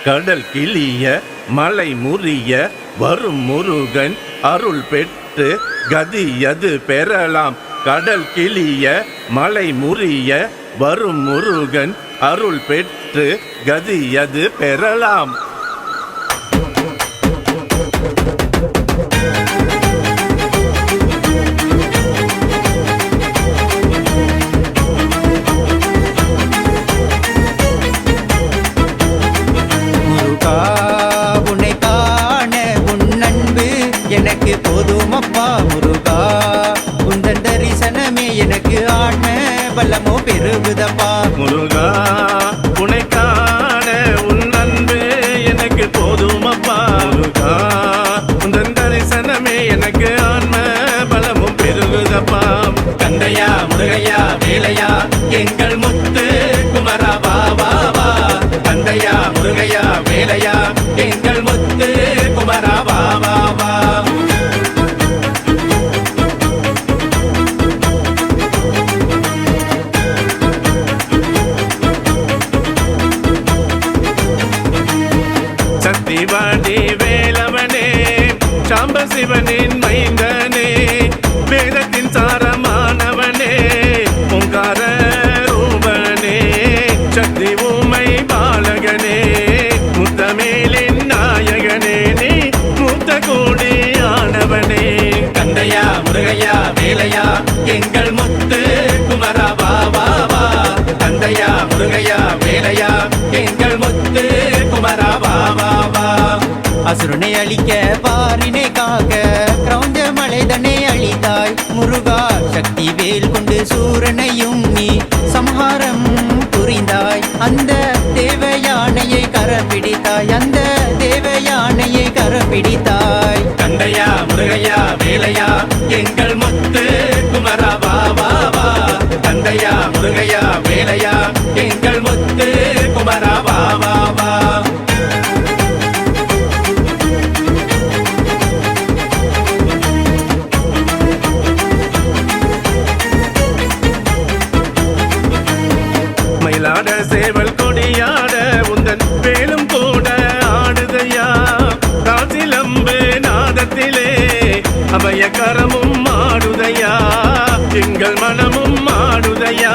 கடல் கிளிய மலை முறிய வரும் முருகன் அருள் பெற்று கதியது பெறலாம். கடல் கிளிய மலை முறிய வரும் முருகன் அருள் பெற்று கதியது பெறலாம். எனக்கு போதுமப்பா முருகா, உந்தன் தரிசனமே எனக்கு ஆன்ம பலமோ பெருகுதப்பா. முருகா உன்னை காண உன் அன்பு எனக்கு போதுமப்பா. முருகா உந்தன் தரிசனமே எனக்கு ஆன்ம பலமும் பெருகுதப்பா. கந்தையா முருகையா வேலையா எங்கள் முத்து குமரா வா வா வா. கந்தையா முருகையா வேலையா எங்கள் முத்து குமரா வா வா வா. சத்திவாடி வேலவனே சாம்ப சிவனின் மைந்தனே வேதத்தின் சாரமானவனே ஓங்கார ரூபனே சக்தி ஊமை பாலகனே முத்தமேலின் நாயகனே நீ மூத்த கோடியானவனே. கந்தையா முருகையா வேலையா எங்கள் முத்து குமரா வா வா வா. கந்தையா முருகையா வேலையா எங்கள் முத்து குமரா வா வா வா. அசுரனை அழிக்க பாரினை காக்க கிரௌஞ்ச மலைதனை அழித்தாய் முருகா. சக்தி வேல் கொண்டு சூரனையும் நீ சம்ஹாரம் புரிந்தாய். அந்த தேவ யானையை கரப்பிடித்தாய், அந்த தேவ யானையை கரப்பிடித்தாய். கந்தையா முருகையா வேலையா எங்கள் முத்து குமரா வா வா வா. கந்தையா முருகையா வேலையா எங்கள் முத்து குமரா வா வா வா. மயிலாட சேவல் கொடியாட உந்தன் வேலும் கூட ஆடுதையா. காசிலம்பு நாதத்திலே அபய கரமும் ஆடுதையா. எங்கள் மனமும் ஆடுதையா,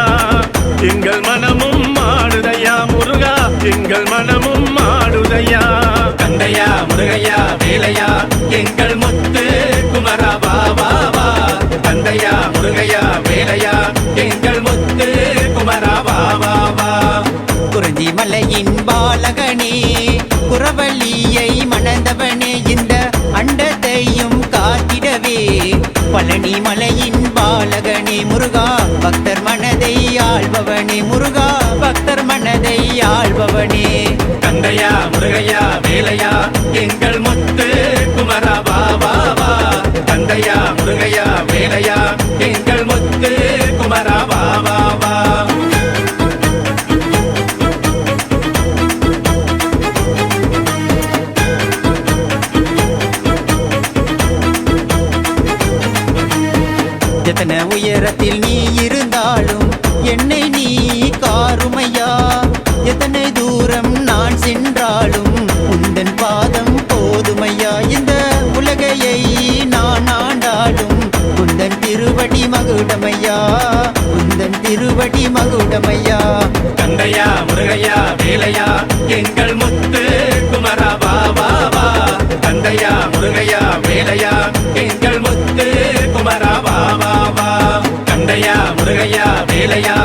எங்கள் மனமும் ஆடுதையா. முருகா எங்கள் மனமும் ஆடுதையா. கந்தையா முருகையா வேலையா எங்கள் முத்து குமரா வா வா வா. கந்தையா முருகையா வேலையா எங்கள் முத்து குமரா வா வா வா. குறிஞ்சி மலையின் பாலகனே குரவழியை மணந்தவனே இந்த அண்டத்தையும் காத்திடவே. பழனி மலையின் பாலகனே முருகா பக்தர் மனதை ஆள்பவனே. முருகா பக்தர் மனதை ஆள்பவனே. கந்தையா முருகையா வேலையா எங்கள் முத்து குமரா வா வா வா. கந்தையா முருகையா வேலையா எங்கள் முத்து குமரா வா வா வா. எத்தனை உயரத்தில் நீ இருந்தாலும் என்னை நீ காருமையா. எத்தனை தூரம் நான் சென்றாலும் உந்தன் பாதம் போதுமையா. இந்த உலகையை நான் ஆண்டாலும் உந்தன் திருவடி மகுடமையா, உந்தன் திருவடி மகுடமையா. கந்தையா முருகையா வேலையா எங்கள் முத்து குமரா வா வா வா. கந்தையா முருகையா வேலையா எங்கள் முத்து குமரா வா வா வா. கந்தையா முருகையா வேலையா